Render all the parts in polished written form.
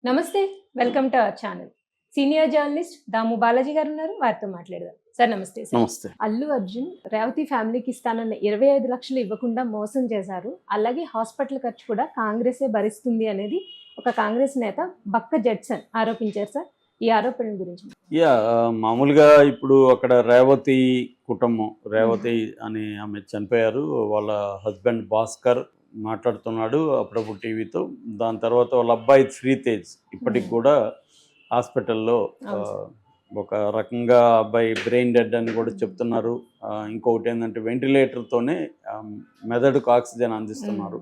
నమస్తే. Welcome to our channel. Senior journalist Damu Balaji గారు ఉన్నారు. వారితో మాట్లాడదాం. సార్ నమస్తే సార్. నమస్తే. అల్లు అర్జున్ రేవతి ఫ్యామిలీకి ఇస్తానన్న 25 లక్షలు ఇవ్వకుండా మోసం చేశారు. అలాగే హాస్పిటల్ ఖర్చు కూడా కాంగ్రెసే భరిస్తుంది అనేది ఒక కాంగ్రెస్ నేత బక్క జడ్సన్ ఆరోపించారు సార్. ఈ ఆరోపణల గురించి మామూలుగా ఇప్పుడు అక్కడ రేవతి కుటుంబం, రేవతి అని ఆమె చనిపోయారు. వాళ్ళ హస్బెండ్ భాస్కర్ మాట్లాడుతున్నాడు అప్పుడప్పుడు టీవీతో. దాని తర్వాత వాళ్ళ అబ్బాయి శ్రీతేజ్ ఇప్పటికి కూడా హాస్పిటల్లో ఒక రకంగా అబ్బాయి బ్రెయిన్ డెడ్ అని కూడా చెప్తున్నారు. ఇంకొకటి ఏంటంటే వెంటిలేటర్తోనే మెదడుకు ఆక్సిజన్ అందిస్తున్నారు.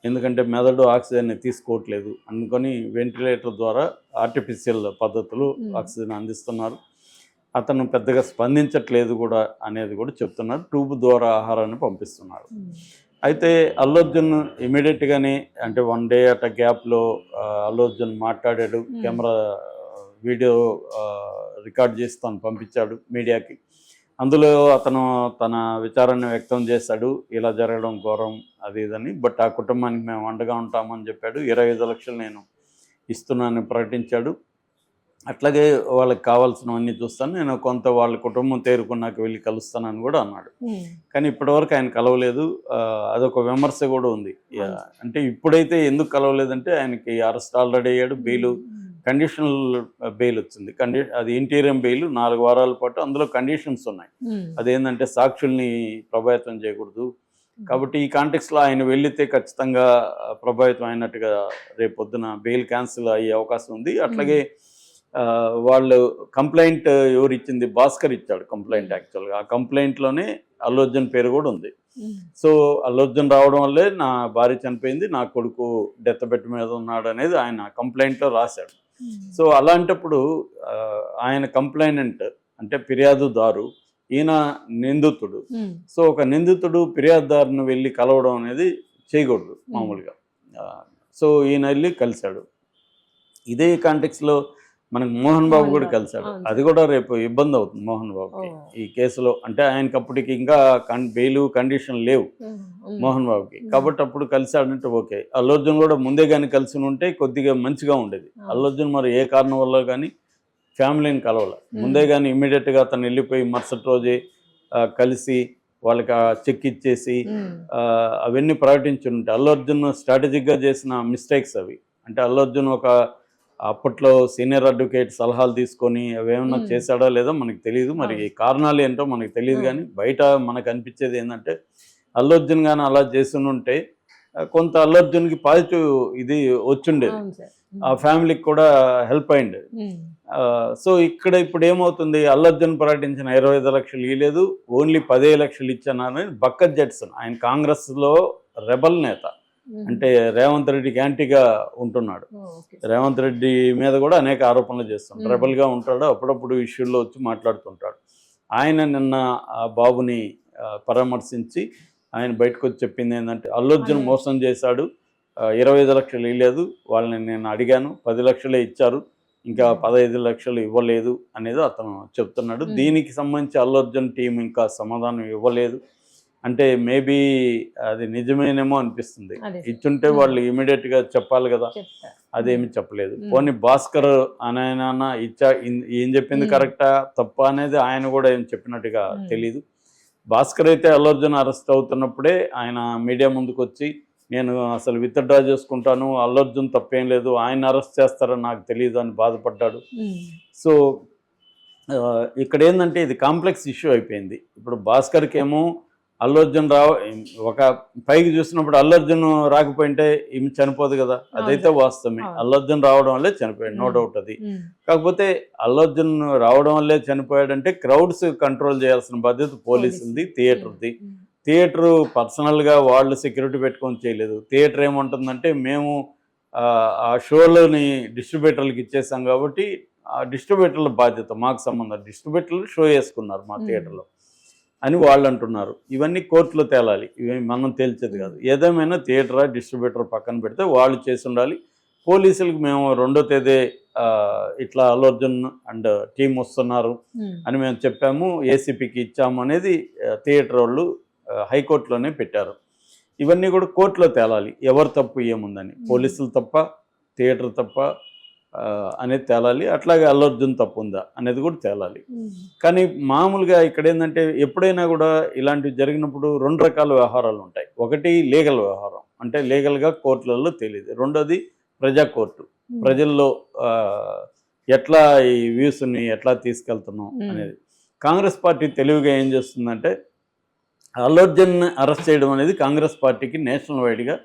ఎందుకంటే మెదడు ఆక్సిజన్ తీసుకోవట్లేదు, అందుకని వెంటిలేటర్ ద్వారా ఆర్టిఫిషియల్ పద్ధతులు ఆక్సిజన్ అందిస్తున్నారు. అతను పెద్దగా స్పందించట్లేదు కూడా అనేది కూడా చెప్తున్నారు. ట్యూబ్ ద్వారా ఆహారాన్ని పంపిస్తున్నారు. అయితే అల్లు అర్జున్ ఇమీడియట్గానే అంటే 1 డే అట్ట గ్యాప్లో అల్లు అర్జున్ మాట్లాడాడు. కెమెరా వీడియో రికార్డ్ చేసి తను పంపించాడు మీడియాకి. అందులో అతను తన విచారాన్ని వ్యక్తం చేశాడు, ఇలా జరగడం ఘోరం అది ఇదని. బట్ ఆ కుటుంబానికి మేము అండగా ఉంటామని చెప్పాడు. 25 లక్షలు నేను ఇస్తున్నానని ప్రకటించాడు. అట్లాగే వాళ్ళకి కావాల్సినవన్నీ చూస్తాను, నేను కొంత వాళ్ళ కుటుంబం తేరుకున్నాక వెళ్ళి కలుస్తానని కూడా అన్నాడు. కానీ ఇప్పటివరకు ఆయన కలవలేదు. అదొక విమర్శ కూడా ఉంది. అంటే ఇప్పుడైతే ఎందుకు కలవలేదంటే ఆయనకి అరెస్ట్ ఆల్రెడీ అయ్యాడు, బెయిల్ కండిషనల్ బెయిల్ వచ్చింది. అది ఇంటీరియం బెయిల్ 4 వారాల పాటు. అందులో కండిషన్స్ ఉన్నాయి. అదేంటంటే సాక్షుల్ని ప్రభావితం చేయకూడదు. కాబట్టి ఈ కాంటెక్స్లో ఆయన వెళితే ఖచ్చితంగా ప్రభావితం అయినట్టుగా రేపు పొద్దున బెయిల్ క్యాన్సిల్ అయ్యే అవకాశం ఉంది. అట్లాగే వాళ్ళు కంప్లైంట్ ఎవరు ఇచ్చింది, భాస్కర్ ఇచ్చాడు కంప్లైంట్. యాక్చువల్గా ఆ కంప్లైంట్లోనే అల్లు అర్జున్ పేరు కూడా ఉంది. సో అల్లు అర్జున్ రావడం వల్లే నా భార్య చనిపోయింది, నా కొడుకు డెత్ బెడ్ మీద ఉన్నాడు అనేది ఆయన కంప్లైంట్లో రాశాడు. సో అలాంటప్పుడు ఆయన కంప్లైనెంట్ అంటే ఫిర్యాదుదారు, ఈయన నిందితుడు. సో ఒక నిందితుడు ఫిర్యాదుదారుని వెళ్ళి కలవడం అనేది చేయకూడదు మామూలుగా. సో ఈయన వెళ్ళి కలిశాడు. ఇదే కాంటెక్స్లో మనకు మోహన్ బాబు కూడా కలిశాడు. అది కూడా రేపు ఇబ్బంది అవుతుంది మోహన్ బాబుకి ఈ కేసులో. అంటే ఆయనకి అప్పటికి ఇంకా బెయిల్ కండిషన్ లేవు మోహన్ బాబుకి. కాబట్టి అప్పుడు కలిశాడంటే ఓకే. అల్లు అర్జున్ కూడా ముందే కానీ కలిసి ఉంటే కొద్దిగా మంచిగా ఉండేది. అల్లు అర్జున్ మరి ఏ కారణం వల్ల కానీ ఫ్యామిలీని కలవాలి. ముందే కానీ ఇమ్మీడియట్గా అతను వెళ్ళిపోయి మరుసటి రోజే కలిసి వాళ్ళకి ఆ చెక్ ఇచ్చేసి అవన్నీ ప్రకటించి ఉంటే అల్లు అర్జున్ స్ట్రాటజిక్గా చేసిన మిస్టేక్స్ అవి. అంటే అల్లు అర్జున్ ఒక అప్పట్లో సీనియర్ అడ్వకేట్ సలహాలు తీసుకొని అవేమన్నా చేశాడో లేదో మనకు తెలియదు. మరి కారణాలు ఏంటో మనకు తెలియదు. కానీ బయట మనకు అనిపించేది ఏంటంటే అల్లు అర్జున్ కానీ అలా చేసి ఉంటే కొంత అల్లు అర్జున్కి పాజిటివ్ ఇది వచ్చిండేది, ఆ ఫ్యామిలీకి కూడా హెల్ప్ అయింది. సో ఇక్కడ ఇప్పుడు ఏమవుతుంది, అల్లు అర్జున్ ప్రకటించిన 25 లక్షలు ఇవ్వలేదు, ఓన్లీ 15 లక్షలు ఇచ్చానని బక్క జడ్సన్, ఆయన కాంగ్రెస్లో రెబల్ నేత, అంటే రేవంత్ రెడ్డికి యాంటీగా ఉంటున్నాడు. రేవంత్ రెడ్డి మీద కూడా అనేక ఆరోపణలు చేస్తున్నాడు, రెబల్గా ఉంటాడు, అప్పుడప్పుడు ఇష్యూల్లో వచ్చి మాట్లాడుతుంటాడు. ఆయన నిన్న ఆ బాబుని పరామర్శించి ఆయన బయటకు వచ్చి చెప్పింది ఏంటంటే అల్లు అర్జున్ మోసం చేశాడు, 25 లక్షలు ఇవ్వలేదు, వాళ్ళని నేను అడిగాను 10 లక్షలే ఇచ్చారు, ఇంకా 15 లక్షలు ఇవ్వలేదు అనేది అతను చెప్తున్నాడు. దీనికి సంబంధించి అల్లు అర్జున్ టీం ఇంకా సమాధానం ఇవ్వలేదు. అంటే మేబీ అది నిజమేనేమో అనిపిస్తుంది. ఇచ్చుంటే వాళ్ళు ఇమీడియట్గా చెప్పాలి కదా, అదేమి చెప్పలేదు. పోనీ భాస్కర్ ఆయన ఇచ్చా, ఏం చెప్పింది కరెక్టా తప్ప అనేది ఆయన కూడా ఏం చెప్పినట్టుగా తెలీదు. భాస్కర్ అయితే అల్లు అర్జున్ అరెస్ట్ అవుతున్నప్పుడే ఆయన మీడియా ముందుకు వచ్చి నేను అసలు విత్డ్రా చేసుకుంటాను, అల్లు అర్జున్ తప్పేం లేదు, ఆయన అరెస్ట్ చేస్తారని నాకు తెలియదు అని బాధపడ్డాడు. సో ఇక్కడ ఏంటంటే ఇది కాంప్లెక్స్ ఇష్యూ అయిపోయింది. ఇప్పుడు భాస్కర్కి ఏమో అల్లు అర్జున్ ఒక పైకి చూసినప్పుడు అల్లు అర్జున్ రాకపోయింటే ఈమె చనిపోదు కదా, అదైతే వాస్తవమే. అల్లు అర్జున్ రావడం వల్లే చనిపోయాడు, నో డౌట్ అది. కాకపోతే అల్లు అర్జున్ రావడం వల్లే చనిపోయాడంటే క్రౌడ్స్ కంట్రోల్ చేయాల్సిన బాధ్యత పోలీసులది, థియేటర్ది. థియేటరు పర్సనల్గా వాళ్ళు సెక్యూరిటీ పెట్టుకొని చేయలేదు. థియేటర్ ఏముంటుందంటే మేము ఆ షోలని డిస్ట్రిబ్యూటర్లకు ఇచ్చేసాం కాబట్టి ఆ డిస్ట్రిబ్యూటర్ల బాధ్యత, మాకు సంబంధం, డిస్ట్రిబ్యూటర్లు షో వేసుకున్నారు మా థియేటర్లో అని వాళ్ళు అంటున్నారు. ఇవన్నీ కోర్టులో తేలాలి, ఇవి మనం తేల్చేది కాదు. ఏదేమైనా థియేటరా డిస్ట్రిబ్యూటర్ పక్కన పెడితే వాళ్ళు చేసి ఉండాలి. పోలీసులకు మేము 2వ తేదీ ఇట్లా అల్లు అర్జున్ అండ్ టీం వస్తున్నారు అని మేము చెప్పాము, ఏసీపీకి ఇచ్చాము అనేది థియేటర్ వాళ్ళు హైకోర్టులోనే పెట్టారు. ఇవన్నీ కూడా కోర్టులో తేలాలి, ఎవరు తప్పు ఏముందని. పోలీసులు తప్ప, థియేటర్ తప్ప, అనేది తేలాలి. అట్లాగే అల్లు అర్జున్ తప్పు ఉందా అనేది కూడా తేలాలి. కానీ మామూలుగా ఇక్కడ ఏంటంటే ఎప్పుడైనా కూడా ఇలాంటివి జరిగినప్పుడు 2 రకాల వ్యవహారాలు ఉంటాయి. ఒకటి లీగల్ వ్యవహారం, అంటే లీగల్గా కోర్టులలో తెలియదు. రెండోది ప్రజా కోర్టు, ప్రజల్లో ఎట్లా ఈ వ్యూస్ని ఎట్లా తీసుకెళ్తున్నాం అనేది. కాంగ్రెస్ పార్టీ తెలివిగా ఏం చేస్తుందంటే అల్లు అర్జున్ అరెస్ట్ చేయడం అనేది కాంగ్రెస్ పార్టీకి నేషనల్ వైడ్గా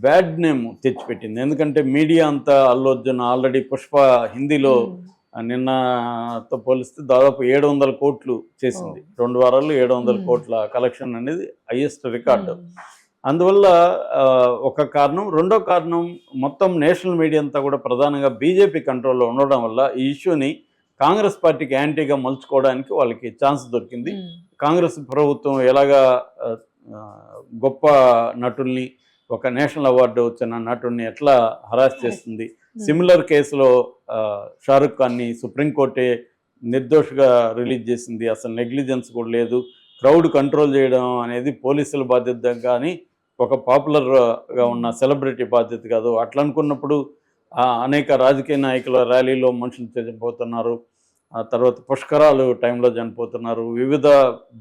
బ్యాడ్ నేమ్ తెచ్చిపెట్టింది. ఎందుకంటే మీడియా అంతా అల్లు అర్జున్ ఆల్రెడీ పుష్ప హిందీలో నిన్నతో పోలిస్తే దాదాపు 700 కోట్లు చేసింది. 2 వారాల్లో 700 కోట్ల కలెక్షన్ అనేది హైయెస్ట్ రికార్డు. అందువల్ల ఒక కారణం. రెండో కారణం, మొత్తం నేషనల్ మీడియా అంతా కూడా ప్రధానంగా బీజేపీ కంట్రోల్లో ఉండడం వల్ల ఈ ఇష్యూని కాంగ్రెస్ పార్టీకి యాంటీగా మలుచుకోవడానికి వాళ్ళకి ఛాన్స్ దొరికింది. కాంగ్రెస్ ప్రభుత్వం ఎలాగా గొప్ప నటుల్ని, ఒక నేషనల్ అవార్డు వచ్చిన నటుడిని ఎట్లా హరాస్ చేస్తుంది. సిమిలర్ కేసులో షారుఖ్ ఖాన్ని సుప్రీంకోర్టే నిర్దోషిగా రిలీజ్ చేసింది. అసలు నెగ్లిజెన్స్ కూడా లేదు. క్రౌడ్ కంట్రోల్ చేయడం అనేది పోలీసుల బాధ్యత కానీ ఒక పాపులర్గా ఉన్న సెలబ్రిటీ బాధ్యత కాదు. అట్లా అనుకున్నప్పుడు అనేక రాజకీయ నాయకుల ర్యాలీలో మనుషులు చనిపోతున్నారు. ఆ తర్వాత పుష్కరాలు టైంలో చనిపోతున్నారు. వివిధ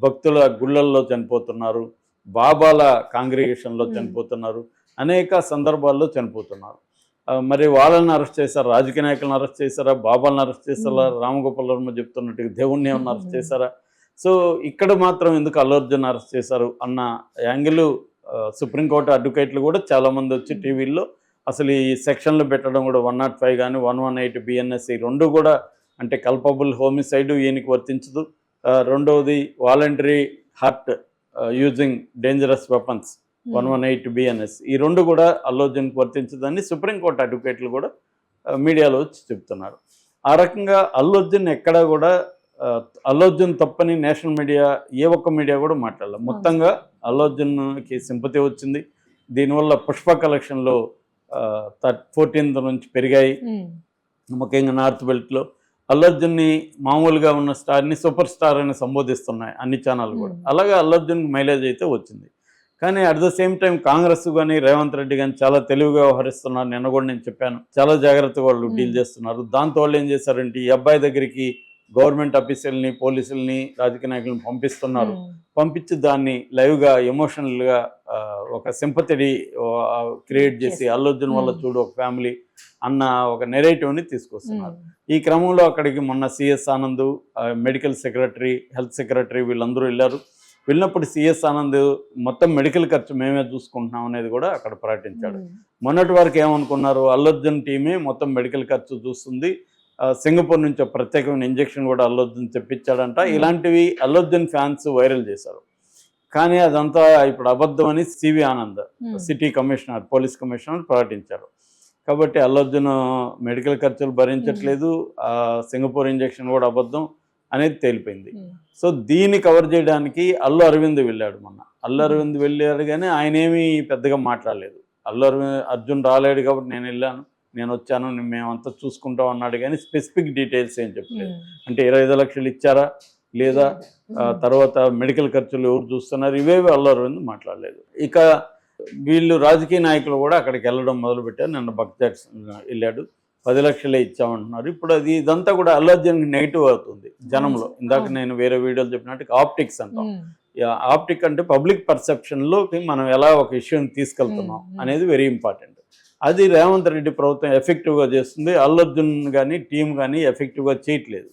భక్తుల గుళ్ళల్లో చనిపోతున్నారు. బాబాల కాంగ్రిగేషన్లో చనిపోతున్నారు. అనేక సందర్భాల్లో చనిపోతున్నారు. మరి వాళ్ళని అరెస్ట్ చేశారా? రాజకీయ నాయకులను అరెస్ట్ చేశారా? బాబాలను అరెస్ట్ చేశారా? రామగోపాల్ వర్మ చెప్తున్నట్టు దేవుణ్ణి ఏమన్నా అరెస్ట్ చేశారా? సో ఇక్కడ మాత్రం ఎందుకు అల్లు అర్జున్ అరెస్ట్ చేశారు అన్న యాంగిల్ సుప్రీంకోర్టు అడ్వకేట్లు కూడా చాలామంది వచ్చి టీవీల్లో అసలు ఈ సెక్షన్లు పెట్టడం కూడా 105 కానీ 118 BNS ఈ రెండు కూడా అంటే కల్పబుల్ హోమిసైడ్ ఈయనకి వర్తించదు. రెండవది voluntary heart using dangerous weapons 118 BNS ఈ రెండు కూడా అల్లు అర్జున్కి వర్తించదని సుప్రీంకోర్టు అడ్వకేట్లు కూడా మీడియాలో వచ్చి చెప్తున్నారు. ఆ రకంగా అల్లు అర్జున్ ఎక్కడా కూడా అల్లు అర్జున్ తప్పని నేషనల్ మీడియా ఏ ఒక్క మీడియా కూడా మాట్లాడలేదు. మొత్తంగా అల్లు అర్జున్కి సింపతి వచ్చింది. దీనివల్ల పుష్ప కలెక్షన్లో 14th నుంచి పెరిగాయి. ముఖ్యంగా నార్త్ బెల్ట్లో అల్లు అర్జున్ని మామూలుగా ఉన్న స్టార్ని సూపర్ స్టార్ అని సంబోధిస్తున్నాయి అన్ని ఛానళ్ళు కూడా. అలాగే అల్లు అర్జున్కి మైలేజ్ అయితే వచ్చింది. కానీ at the same time Congress కానీ రేవంత్ రెడ్డి కానీ చాలా తెలివిగా వ్యవహరిస్తున్నారు. నిన్న కూడా నేను చెప్పాను, చాలా జాగ్రత్తగా వాళ్ళు డీల్ చేస్తున్నారు. దాంతో వాళ్ళు ఏం చేశారంటే ఈ అబ్బాయి దగ్గరికి గవర్నమెంట్ ఆఫీసర్ని, పోలీసుల్ని, రాజకీయ నాయకులను పంపిస్తున్నారు. పంపించి దాన్ని లైవ్గా ఎమోషనల్గా ఒక సింపతి క్రియేట్ చేసి అల్లు అర్జున్ వల్ల చూడు ఒక ఫ్యామిలీ అన్న ఒక నెరేటివ్ని తీసుకొస్తున్నారు. ఈ క్రమంలో అక్కడికి మొన్న CS Anand, medical secretary, health secretary వీళ్ళందరూ వెళ్ళారు. వెళ్ళినప్పుడు సిఎస్ ఆనంద్ మొత్తం మెడికల్ ఖర్చు మేమే చూసుకుంటున్నాం అనేది కూడా అక్కడ ప్రకటించాడు. మొన్నటి వరకు ఏమనుకున్నారు, అల్లు అర్జున్ టీమే మొత్తం మెడికల్ ఖర్చు చూస్తుంది, సింగపూర్ నుంచి ప్రత్యేకమైన ఇంజెక్షన్ కూడా అల్లు అర్జున్ తెప్పించాడంట. ఇలాంటివి అల్లు అర్జున్ ఫ్యాన్స్ వైరల్ చేశారు. కానీ అదంతా ఇప్పుడు అబద్ధం అని CV Anand city commissioner, police commissioner ప్రకటించారు. కాబట్టి అల్లు అర్జున్ మెడికల్ ఖర్చులు భరించట్లేదు, సింగపూర్ ఇంజెక్షన్ కూడా అబద్ధం అనేది తేలిపోయింది. సో దీన్ని కవర్ చేయడానికి అల్లు అరవింద్ వెళ్ళాడు మొన్న. అల్లు అరవింద్ వెళ్ళాడు కానీ ఆయన ఏమీ పెద్దగా మాట్లాడలేదు. అల్లు అర్జున్ రాలేడు కాబట్టి నేను వెళ్ళాను, నేను వచ్చాను, మేమంతా చూసుకుంటాం అన్నాడు కానీ స్పెసిఫిక్ డీటెయిల్స్ ఏం చెప్పలేదు. అంటే 25 లక్షలు ఇచ్చారా లేదా, తర్వాత మెడికల్ ఖర్చులు ఎవరు చూస్తున్నారు, ఇవేవి అల్లు అరవింద్ మాట్లాడలేదు. ఇక వీళ్ళు రాజకీయ నాయకులు కూడా అక్కడికి వెళ్ళడం మొదలుపెట్టారు. నిన్న భక్త్ వెళ్ళాడు, 10 లక్షలే ఇచ్చామంటున్నారు. ఇప్పుడు ఇదంతా కూడా అల్లు అర్జున్కి నెగిటివ్ అవుతుంది జనంలో. ఇందాక నేను వేరే వీడియోలు చెప్పినట్టు ఆప్టిక్స్ అంటాం. ఆప్టిక్ అంటే పబ్లిక్ పర్సెప్షన్లోకి మనం ఎలా ఒక ఇష్యూని తీసుకెళ్తున్నాం అనేది వెరీ ఇంపార్టెంట్. అది రేవంత్ రెడ్డి ప్రభుత్వం ఎఫెక్టివ్గా చేస్తుంది. అల్లు అర్జున్ కానీ టీం కానీ ఎఫెక్టివ్గా చేయట్లేదు.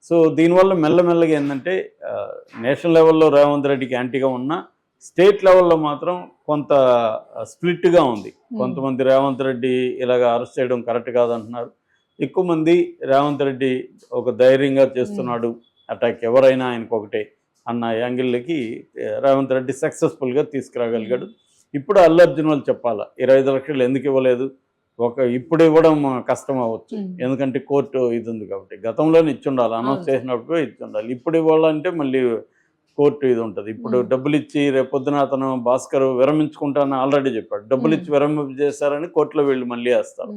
సో దీనివల్ల మెల్లమెల్లగా ఏంటంటే నేషనల్ లెవెల్లో రేవంత్ రెడ్డికి యాంటీగా ఉన్న స్టేట్ లెవెల్లో మాత్రం కొంత స్ప్లిట్గా ఉంది. కొంతమంది రేవంత్ రెడ్డి ఇలాగ అరెస్ట్ చేయడం కరెక్ట్ కాదంటున్నారు. ఎక్కువ మంది రేవంత్ రెడ్డి ఒక ధైర్యంగా చేస్తున్నాడు అటాక్, ఎవరైనా ఆయనకు ఒకటే అన్న యాంగిల్కి రేవంత్ రెడ్డి సక్సెస్ఫుల్గా తీసుకురాగలిగాడు. ఇప్పుడు అల్లు అర్జున్ వాళ్ళు చెప్పాలా 25 లక్షలు ఎందుకు ఇవ్వలేదు, ఇప్పుడు ఇవ్వడం కష్టం అవ్వచ్చు ఎందుకంటే కోర్టు ఇది ఉంది కాబట్టి. గతంలోనే ఇచ్చి ఉండాలి, అనౌన్స్ చేసినప్పుడు ఇచ్చి ఉండాలి. ఇప్పుడు ఇవ్వాలంటే మళ్ళీ కోర్టు ఇది ఉంటుంది. ఇప్పుడు డబ్బులు ఇచ్చి రేపొద్దున అతను భాస్కర్ విరమించుకుంటానని ఆల్రెడీ చెప్పాడు. డబ్బులు ఇచ్చి విరమింపజేశారని కోర్టులో వీళ్ళు మళ్ళీ వేస్తారు.